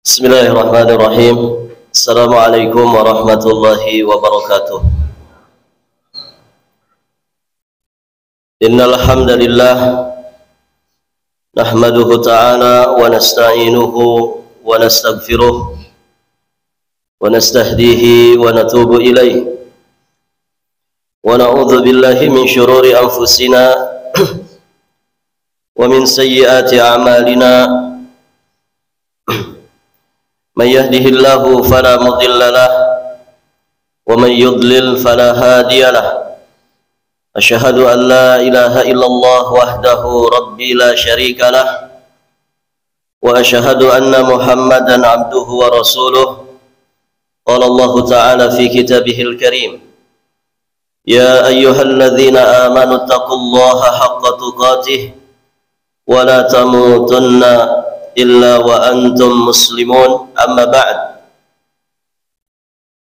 Bismillahirrahmanirrahim. Assalamualaikum warahmatullahi wabarakatuh. Innal hamdalillah nahmaduhu ta'ala wa nasta'inuhu wa nastaghfiruh wa nastahdihi wa natubu ilaih wa na'udzu billahi min syururi anfusina wa min sayyiati a'malina. Man yahdihillahu fala mudilla lahu wa man yudlil fala hadiya lahu. Asyhadu an la ilaha illallah wahdahu rabbi la syarika lah wa asyhadu anna Muhammadan abduhu wa rasuluh. Qala Allah ta'ala fi kitabihil karim, ya ayyuhalladzina amanu taqullaha haqqa tuqatih wa la tamutunna illa wa antum muslimun, amma ba'd.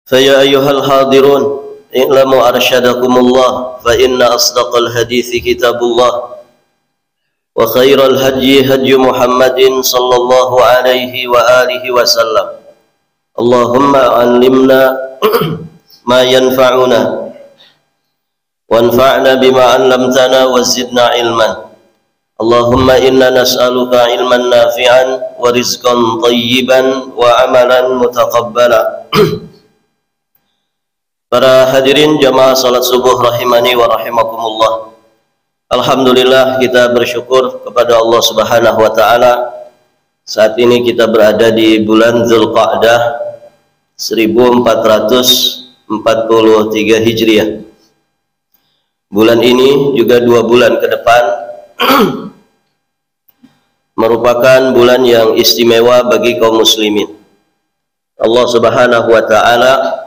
Fa ya ayyuhal hadirun i'lamu arsyadakumullah fa inna asdaqal hadithi kitabullah wa khairal hadyi hadyu Muhammadin sallallahu alaihi wa alihi wasallam. Allahumma 'allimna ma yanfa'una wanfa'na bima 'allamtana wa zidna ilman. Allahumma inna nas'aluka ilman nafi'an wa rizqan tayyiban wa amalan mutaqabbala. Para hadirin jamaah salat subuh rahimani wa rahimakumullah. Alhamdulillah, kita bersyukur kepada Allah Subhanahu wa taala. Saat ini kita berada di bulan Dzulqa'dah 1443 Hijriah. Bulan ini juga 2 bulan ke depan merupakan bulan yang istimewa bagi kaum muslimin. Allah Subhanahu wa taala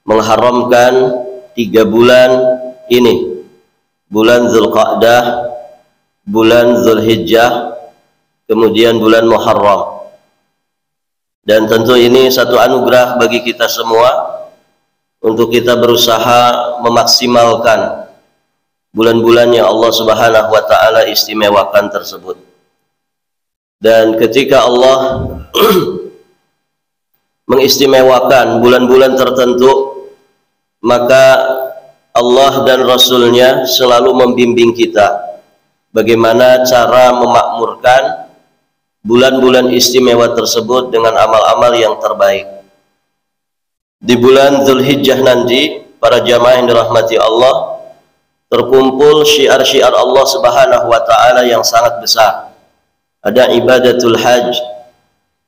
mengharamkan 3 bulan ini, bulan Dzulqa'dah, bulan Dzulhijjah, kemudian bulan Muharram. Dan tentu ini satu anugerah bagi kita semua untuk kita berusaha memaksimalkan bulan-bulan yang Allah Subhanahu wa taala istimewakan tersebut. Dan ketika Allah mengistimewakan bulan-bulan tertentu, maka Allah dan Rasulnya selalu membimbing kita bagaimana cara memakmurkan bulan-bulan istimewa tersebut dengan amal-amal yang terbaik. Di bulan Dzulhijjah nanti, para jamaah yang dirahmati Allah, terkumpul syiar-syiar Allah Subhanahu wa taala yang sangat besar. Ada ibadatul hajj,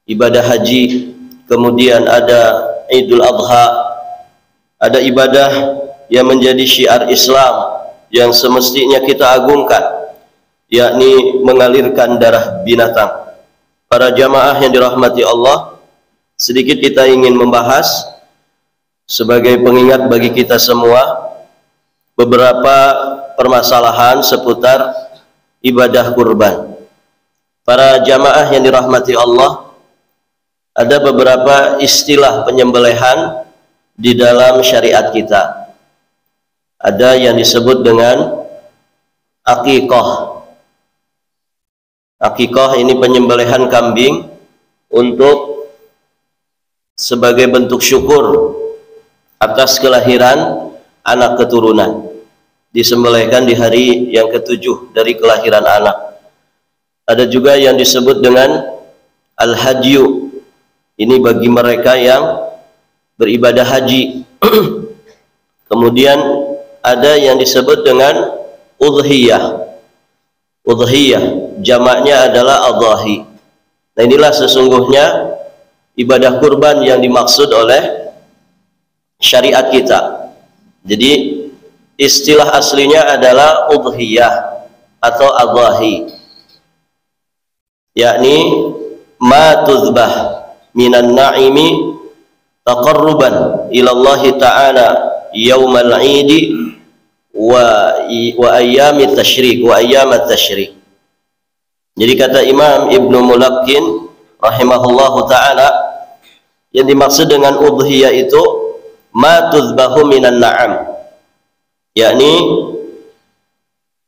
ibadah haji, kemudian ada Idul Adha, ada ibadah yang menjadi syiar Islam yang semestinya kita agungkan, yakni mengalirkan darah binatang. Para jamaah yang dirahmati Allah, sedikit kita ingin membahas sebagai pengingat bagi kita semua beberapa permasalahan seputar ibadah kurban. Para jamaah yang dirahmati Allah, ada beberapa istilah penyembelihan di dalam syariat kita. Ada yang disebut dengan akikah. Akikah ini penyembelihan kambing untuk sebagai bentuk syukur atas kelahiran anak keturunan. Disembelihkan di hari yang ke-7 dari kelahiran anak. Ada juga yang disebut dengan al-hadyu. Ini bagi mereka yang beribadah haji. Kemudian ada yang disebut dengan udhiyah. Udhiyah jamaknya adalah adhahi. Nah, inilah sesungguhnya ibadah kurban yang dimaksud oleh syariat kita. Jadi istilah aslinya adalah udhiyah atau adhahi, yakni ma tuzbah minan na'imi taqarruban ila Allah ta'ala yaumal 'idi wa ayyamit tasyrik wa ayyamat tasyrik. Jadi kata Imam Ibnu Mulaqin rahimahullahu taala, yang dimaksud dengan udhiyah itu ma tuzbahu minan na'am, yakni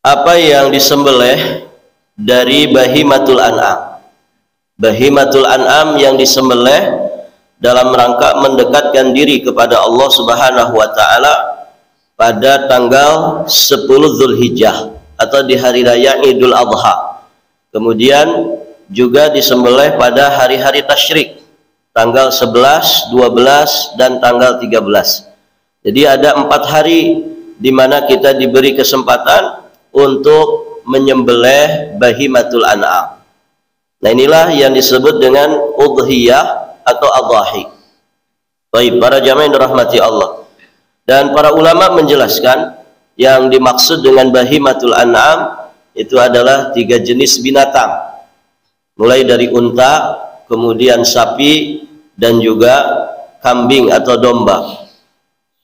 apa yang disembelih dari bahimatul an'am. Bahimatul an'am yang disembelih dalam rangka mendekatkan diri kepada Allah Subhanahu wa taala pada tanggal 10 Zulhijjah atau di hari raya Idul Adha. Kemudian juga disembelih pada hari-hari tasyrik, tanggal 11, 12 dan tanggal 13. Jadi ada 4 hari di mana kita diberi kesempatan untuk menyembelih bahimatul an'am. Nah, inilah yang disebut dengan udhiyah atau adhahi. Baik, para jamaah yang dirahmati Allah. Dan para ulama menjelaskan yang dimaksud dengan bahimatul an'am itu adalah 3 jenis binatang. Mulai dari unta, kemudian sapi, dan juga kambing atau domba.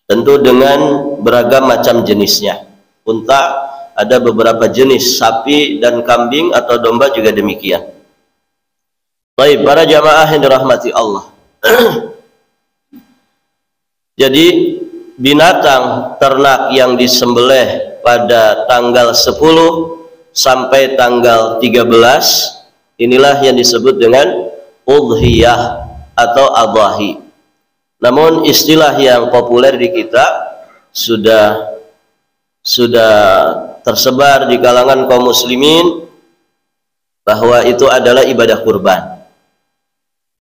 Tentu dengan beragam macam jenisnya. Unta ada beberapa jenis, sapi dan kambing atau domba juga demikian. Baik, para jamaah yang dirahmati Allah. Jadi binatang ternak yang disembelih pada tanggal 10 sampai tanggal 13 inilah yang disebut dengan udhiyah atau adhahi. Namun istilah yang populer di kita sudah tersebar di kalangan kaum muslimin bahwa itu adalah ibadah kurban.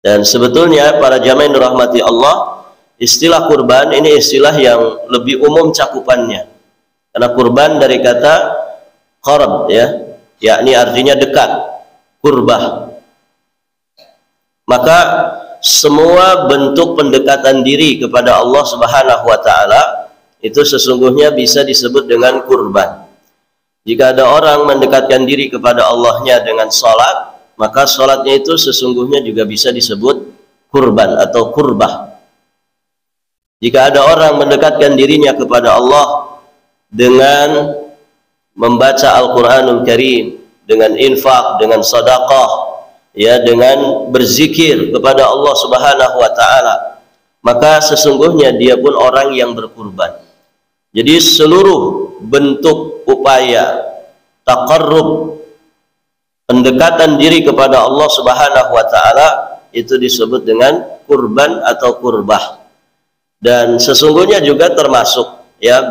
Dan sebetulnya para jamaah yang dirahmati Allah, istilah kurban ini istilah yang lebih umum cakupannya. Karena kurban dari kata qarab, ya, yakni artinya dekat, kurbah. Maka semua bentuk pendekatan diri kepada Allah Subhanahu wa taala itu sesungguhnya bisa disebut dengan kurban. Jika ada orang mendekatkan diri kepada Allahnya dengan salat, maka salatnya itu sesungguhnya juga bisa disebut kurban atau kurbah. Jika ada orang mendekatkan dirinya kepada Allah dengan membaca Al-Quranul Karim, dengan infak, dengan sedekah, ya, dengan berzikir kepada Allah Subhanahu wa taala, maka sesungguhnya dia pun orang yang berkurban. Jadi seluruh bentuk upaya taqarrub, pendekatan diri kepada Allah Subhanahu wa taala itu disebut dengan kurban atau kurbah. Dan sesungguhnya juga termasuk, ya,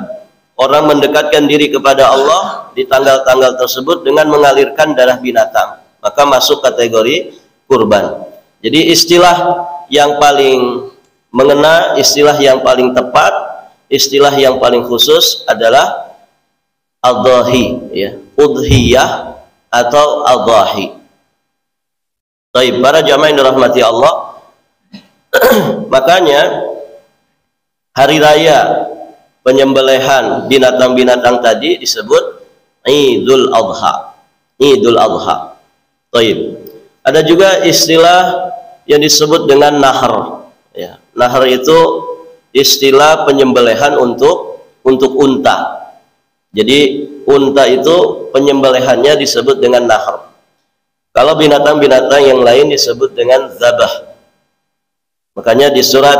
orang mendekatkan diri kepada Allah di tanggal-tanggal tersebut dengan mengalirkan darah binatang, maka masuk kategori kurban. Jadi istilah yang paling mengena, istilah yang paling tepat, istilah yang paling khusus adalah adhahi, ya, udhiyah atau adhahi. Baik, para jamaah yang dirahmati Allah, makanya hari raya penyembelihan binatang-binatang tadi disebut Idul Adha. Idul Adha. Baik. Ada juga istilah yang disebut dengan nahar. Ya, nahar itu istilah penyembelihan untuk unta. Jadi unta itu penyembelihannya disebut dengan nahar. Kalau binatang-binatang yang lain disebut dengan zabah. Makanya di surat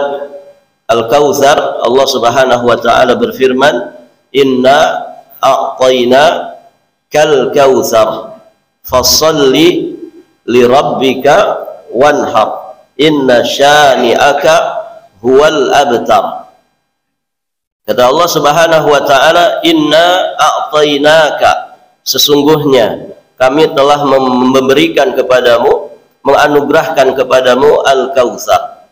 Al-Kautsar Allah Subhanahu wa taala berfirman, "Inna a'tayna kal kautsar fasholli li rabbika wanhar inna syani'aka huwal abtar." Kata Allah Subhanahu wa taala, "Inna a'tainaka," sesungguhnya kami telah memberikan kepadamu, menganugerahkan kepadamu Al-Kautsar.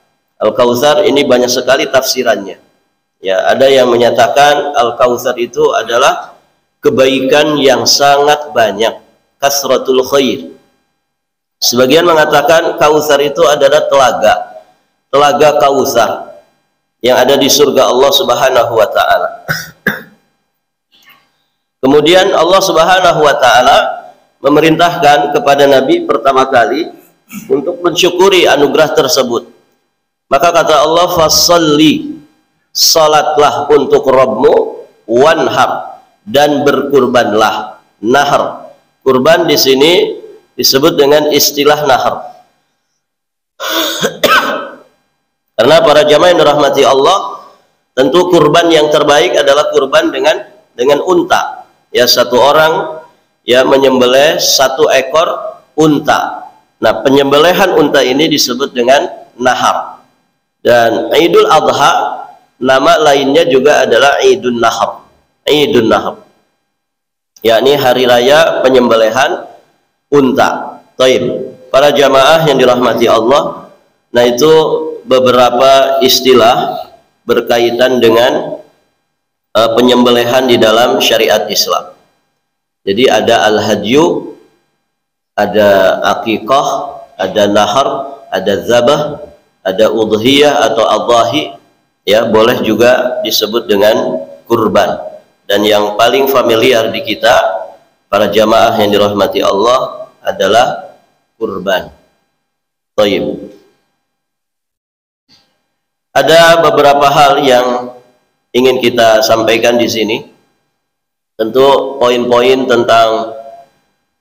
Al-Kautsar ini banyak sekali tafsirannya. Ya, ada yang menyatakan Al-Kautsar itu adalah kebaikan yang sangat banyak, kasratul khair. Sebagian mengatakan Kautsar itu adalah telaga Kautsar yang ada di surga Allah Subhanahu wa taala. Kemudian Allah Subhanahu wa taala memerintahkan kepada Nabi pertama kali untuk mensyukuri anugerah tersebut. Maka kata Allah, "Fasholli," salatlah untuk Rabbmu, "wanhar," dan berkurbanlah. Nahar, kurban di sini disebut dengan istilah nahar. Karena para jamaah yang dirahmati Allah, tentu kurban yang terbaik adalah kurban dengan unta. Ya, satu orang ya menyembelih satu ekor unta. Nah, penyembelihan unta ini disebut dengan nahar. Dan Idul Adha nama lainnya juga adalah Idul Nahar. Idul Nahar, yakni hari raya penyembelihan unta. Taib. Para jamaah yang dirahmati Allah, nah itu beberapa istilah berkaitan dengan penyembelihan di dalam syariat Islam. Jadi ada al-hadyu, ada akikah, ada nahar, ada zabah, ada udhiyah atau adhahi, ya boleh juga disebut dengan kurban. Dan yang paling familiar di kita para jamaah yang dirahmati Allah adalah kurban. Thayyib. Ada beberapa hal yang ingin kita sampaikan di sini. Tentu poin-poin tentang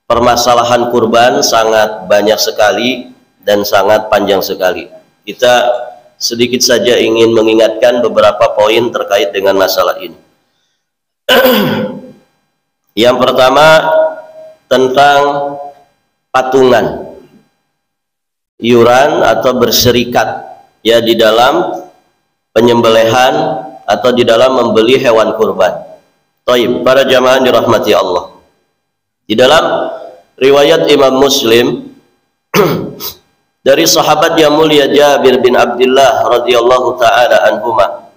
permasalahan kurban sangat banyak sekali dan sangat panjang sekali. Kita sedikit saja ingin mengingatkan beberapa poin terkait dengan masalah ini. Yang pertama tentang patungan, iuran atau berserikat ya di dalam penyembelihan atau di dalam membeli hewan kurban. Taib, para jamaah dirahmati Allah. Di dalam riwayat Imam Muslim dari sahabat yang mulia Jabir bin Abdullah radhiyallahu taala anhuma,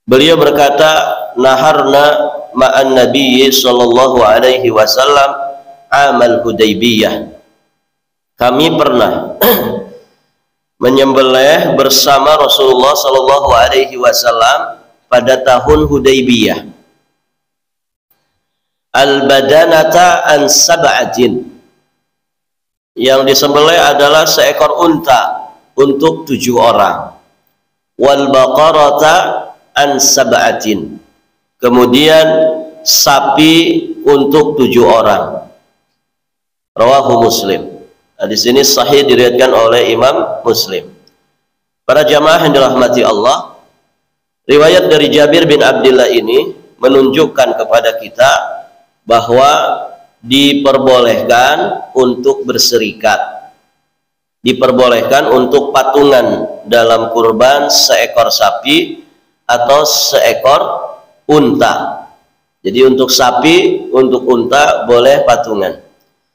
beliau berkata, naharna ma'an nabiyyi sallallahu alaihi wasallam amal Hudaybiyah. Kami pernah menyembelih bersama Rasulullah sallallahu alaihi wasallam pada tahun Hudaybiyah. Al-badanata an sab'atin. Yang disembelih adalah seekor unta untuk 7 orang. Wal baqarata an sab'atin. Kemudian sapi untuk 7 orang. Rawahu Muslim. Hadis ini sahih diriwayatkan oleh Imam Muslim. Para jamaah yang dirahmati Allah, riwayat dari Jabir bin Abdullah ini menunjukkan kepada kita bahwa diperbolehkan untuk berserikat, diperbolehkan untuk patungan dalam kurban seekor sapi atau seekor unta. Jadi untuk sapi, untuk unta boleh patungan.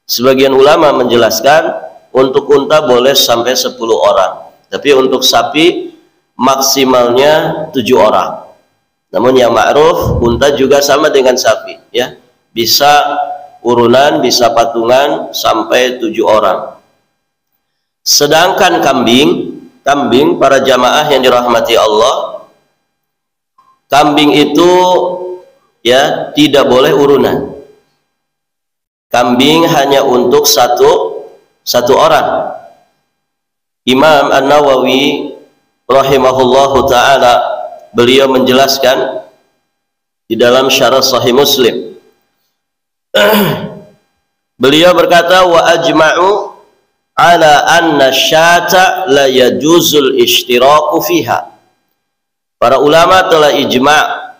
Sebagian ulama menjelaskan untuk unta boleh sampai 10 orang, tapi untuk sapi maksimalnya 7 orang. Namun yang ma'ruf, unta juga sama dengan sapi, ya. Bisa urunan, bisa patungan sampai 7 orang. Sedangkan kambing para jamaah yang dirahmati Allah, kambing itu ya tidak boleh urunan. Kambing hanya untuk satu orang. Imam An-Nawawi rahimahullahu ta'ala, beliau menjelaskan di dalam syarah Sahih Muslim. Beliau berkata, wa ajma'u ala anna syata la yajuzul ishtiraku fiha. Para ulama telah ijma',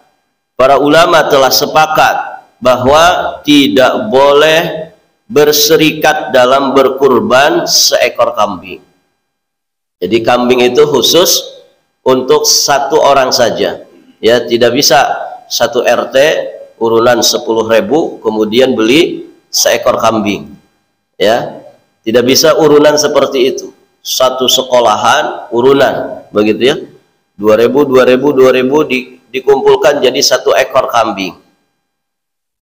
para ulama telah sepakat bahwa tidak boleh berserikat dalam berkurban seekor kambing. Jadi kambing itu khusus untuk 1 orang saja, ya, tidak bisa 1 RT urunan 10.000 kemudian beli seekor kambing, ya, tidak bisa urunan seperti itu. 1 sekolahan urunan begitu, ya, 2.000 dikumpulkan jadi 1 ekor kambing.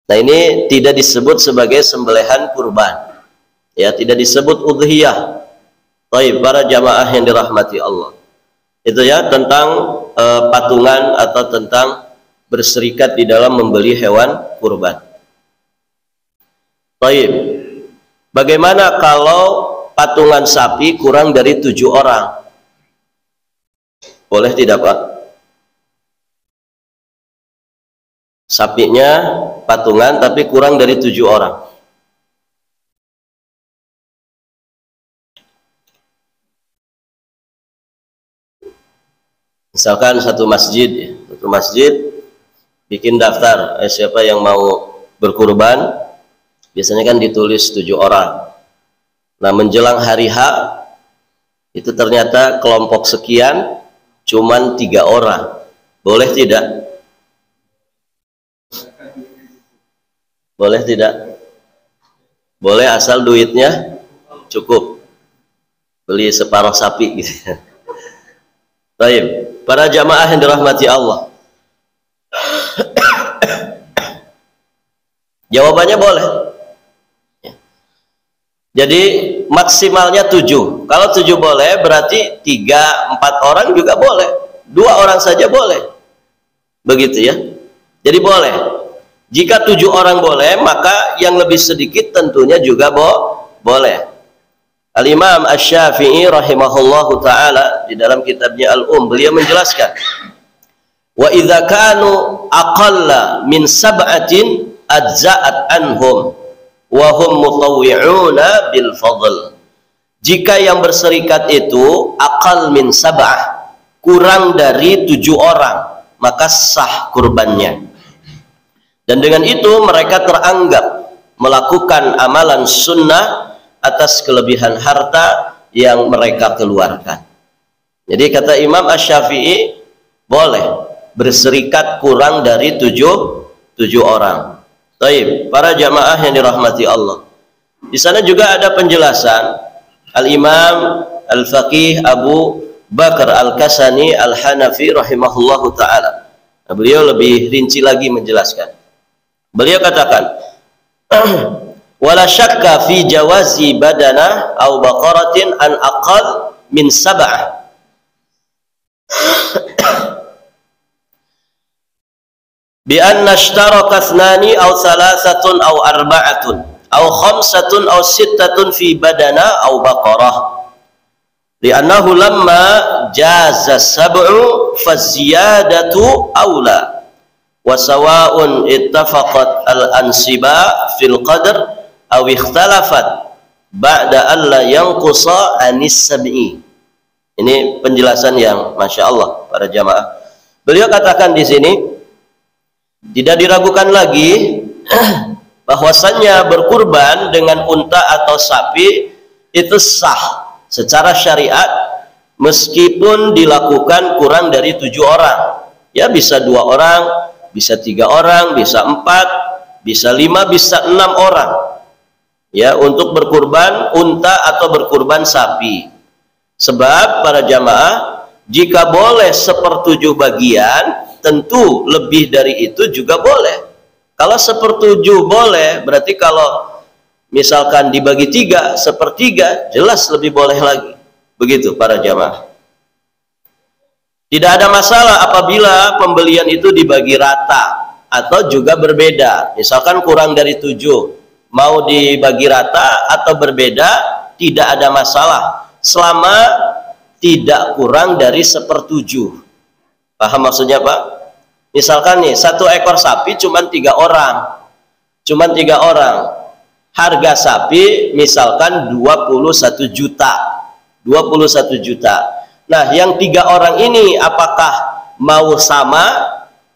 Nah, ini tidak disebut sebagai sembelihan kurban, ya, tidak disebut udhiyah. Baik, para jamaah yang dirahmati Allah, itu ya tentang patungan atau tentang berserikat di dalam membeli hewan kurban. Baik, bagaimana kalau patungan sapi kurang dari 7 orang? Boleh tidak, Pak? Sapinya patungan tapi kurang dari 7 orang. Misalkan satu masjid bikin daftar, siapa yang mau berkurban, Biasanya kan ditulis 7 orang. Nah, menjelang hari H itu ternyata kelompok sekian cuman 3 orang. Boleh tidak? Boleh tidak? Boleh asal duitnya cukup. Beli separuh sapi gitu. Baik, para jamaah yang dirahmati Allah. Jawabannya boleh. Jadi maksimalnya 7. Kalau 7 boleh, berarti 3, 4 orang juga boleh. 2 orang saja boleh. Begitu ya. Jadi boleh. Jika 7 orang boleh, maka yang lebih sedikit tentunya juga boleh. Al-Imam Asy-Syafi'i rahimahullahu ta'ala di dalam kitabnya beliau menjelaskan, wa idza kanu aqalla min sab'atin adza'at anhum wa hum mutawwi'una bil fadl. Jika yang berserikat itu aqal min sab'ah, kurang dari 7 orang, maka sah kurbannya. Dan dengan itu mereka teranggap melakukan amalan sunnah atas kelebihan harta yang mereka keluarkan. Jadi kata Imam Asy-Syafi'i, boleh berserikat kurang dari 7 orang. Baik, para jamaah yang dirahmati Allah. Di sana juga ada penjelasan Al-Imam Al-Faqih Abu Bakar Al-Kasani Al-Hanafi rahimahullahu ta'ala. Nah, beliau lebih rinci lagi menjelaskan. Beliau katakan, wala syakka fi jawazi badana au baqaratin an aqal min sab'ah. Bi anna ishtaraka ithnani aw thalathatun aw arba'atun aw khamsatun aw sittatun fi badana aw baqarah. Li'annahu lamma jaza sab'u faziyadatu awla wa sawa'un ittafaqat al-ansiba fil qadr aw ikhtalafat ba'da alla yanqusa anis sab'i. Ini penjelasan yang Masya Allah para jamaah. Beliau katakan di sini, tidak diragukan lagi bahwasannya berkurban dengan unta atau sapi itu sah secara syariat meskipun dilakukan kurang dari 7 orang. Ya, bisa 2 orang, bisa 3 orang, bisa 4, bisa 5, bisa 6 orang. Ya, untuk berkurban unta atau berkurban sapi. Sebab para jamaah, jika boleh 1/7 bagian, tentu lebih dari itu juga boleh. Kalau 1/7 boleh, berarti kalau misalkan dibagi 3, 1/3 jelas lebih boleh lagi. Begitu para jamaah. Tidak ada masalah apabila pembelian itu dibagi rata atau juga berbeda. Misalkan kurang dari 7, mau dibagi rata atau berbeda, tidak ada masalah selama tidak kurang dari 1/7. Paham maksudnya Pak? Misalkan nih, 1 ekor sapi cuma 3 orang. Cuma 3 orang. Harga sapi misalkan 21 juta. 21 juta. Nah, yang 3 orang ini apakah mau sama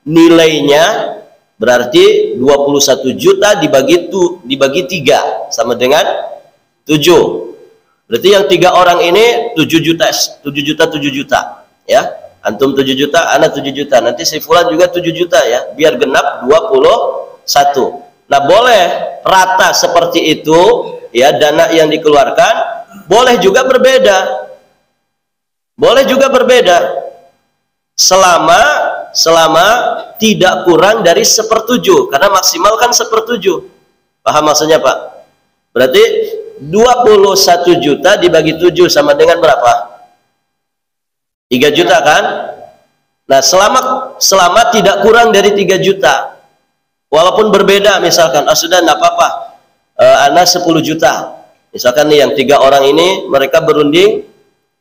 nilainya? Berarti 21 juta dibagi 3 sama dengan 7. Berarti yang 3 orang ini 7 juta, 7 juta, 7 juta. Ya, antum 7 juta, anak 7 juta. Nanti si fulan juga 7 juta ya, biar genap 21. Nah, boleh rata seperti itu ya, dana yang dikeluarkan. Boleh juga berbeda. Boleh juga berbeda. Selama tidak kurang dari 1/7, karena maksimal kan 1/7. Paham maksudnya Pak? Berarti 21 juta dibagi 7 sama dengan berapa? 3 juta kan? Nah, selama tidak kurang dari 3 juta. Walaupun berbeda misalkan, sudah enggak apa-apa. Ana 10 juta. Misalkan nih yang 3 orang ini mereka berunding,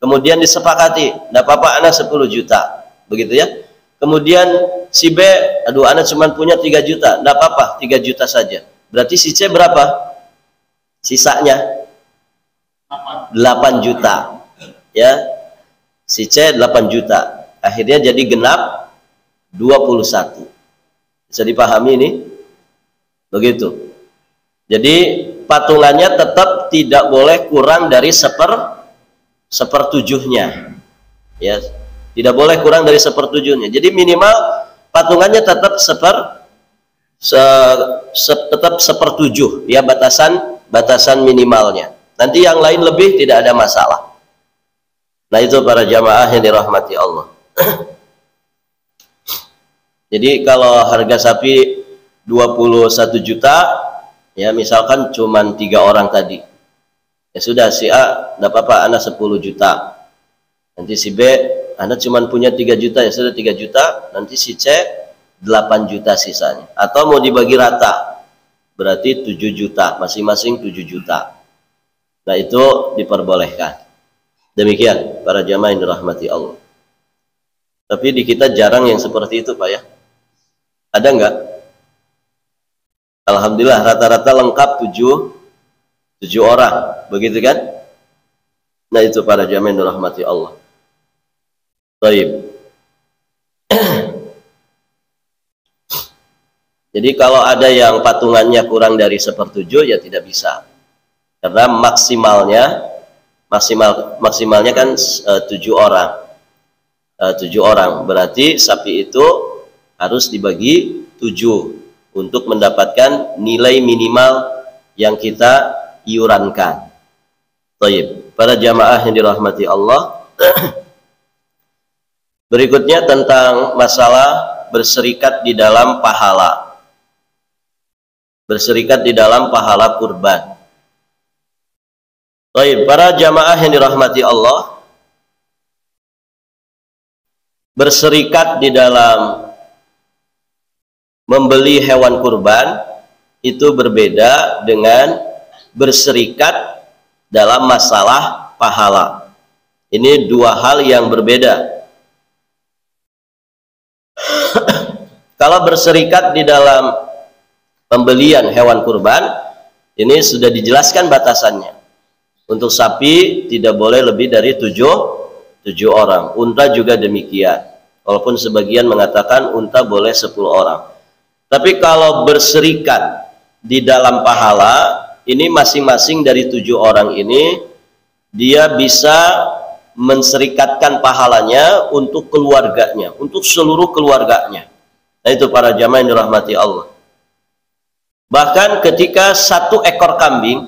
kemudian disepakati, enggak apa-apa ana 10 juta. Begitu ya. Kemudian si B, aduh ana cuma punya 3 juta, enggak apa-apa, 3 juta saja. Berarti si C berapa? Sisanya 8 juta. Ya. Si C 8 juta. Akhirnya jadi genap 21. Bisa dipahami ini? Begitu. Jadi patungannya tetap tidak boleh kurang dari sepertujuhnya, ya, tidak boleh kurang dari sepertujuhnya. Jadi minimal patungannya tetap tetap sepertujuh, ya, batasan minimalnya. Nanti yang lain lebih tidak ada masalah. Nah, itu para jamaah yang dirahmati Allah. Jadi kalau harga sapi 21 juta, ya, misalkan cuman 3 orang tadi, ya sudah, si A enggak apa-apa, anak 10 juta. Nanti si B, anak cuman punya 3 juta, ya sudah 3 juta. Nanti si C 8 juta sisanya. Atau mau dibagi rata, berarti 7 juta, masing-masing 7 juta. Nah, itu diperbolehkan. Demikian para jamaah yang dirahmati Allah. Tapi di kita jarang yang seperti itu, Pak, ya. Ada enggak? Alhamdulillah rata-rata lengkap 7 orang, begitu kan? Nah, itu para jamaah yang dirahmati Allah. Baik. Jadi kalau ada yang patungannya kurang dari sepertujuh, ya tidak bisa. Karena maksimalnya kan 7 orang. 7 orang berarti sapi itu harus dibagi 7 untuk mendapatkan nilai minimal yang kita iurankan. Baik, para jamaah yang dirahmati Allah. Berikutnya tentang masalah berserikat di dalam pahala. Berserikat di dalam pahala kurban. Baik, para jamaah yang dirahmati Allah, berserikat di dalam membeli hewan kurban itu berbeda dengan berserikat dalam masalah pahala. Ini dua hal yang berbeda. Kalau berserikat di dalam pembelian hewan kurban, ini sudah dijelaskan batasannya. Untuk sapi tidak boleh lebih dari 7 orang. Unta juga demikian. Walaupun sebagian mengatakan unta boleh 10 orang. Tapi kalau berserikat di dalam pahala, ini masing-masing dari 7 orang ini, dia bisa menserikatkan pahalanya untuk keluarganya, untuk seluruh keluarganya. Nah, itu para jamaah yang dirahmati Allah. Bahkan ketika 1 ekor kambing,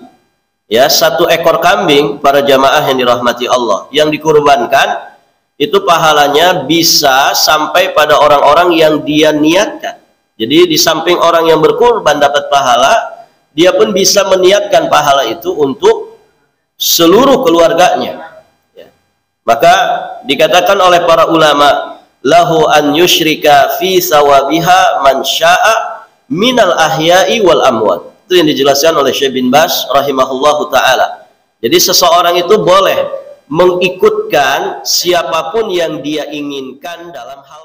ya, 1 ekor kambing, para jamaah yang dirahmati Allah, yang dikurbankan, itu pahalanya bisa sampai pada orang-orang yang dia niatkan. Jadi di samping orang yang berkurban dapat pahala, dia pun bisa meniatkan pahala itu untuk seluruh keluarganya. Ya. Maka dikatakan oleh para ulama, lahu an yusyrika fi sawabiha man sya'a minal ahya'i wal amwat. Itu yang dijelaskan oleh Syekh bin Baz rahimahullahu ta'ala. Jadi seseorang itu boleh mengikutkan siapapun yang dia inginkan dalam hal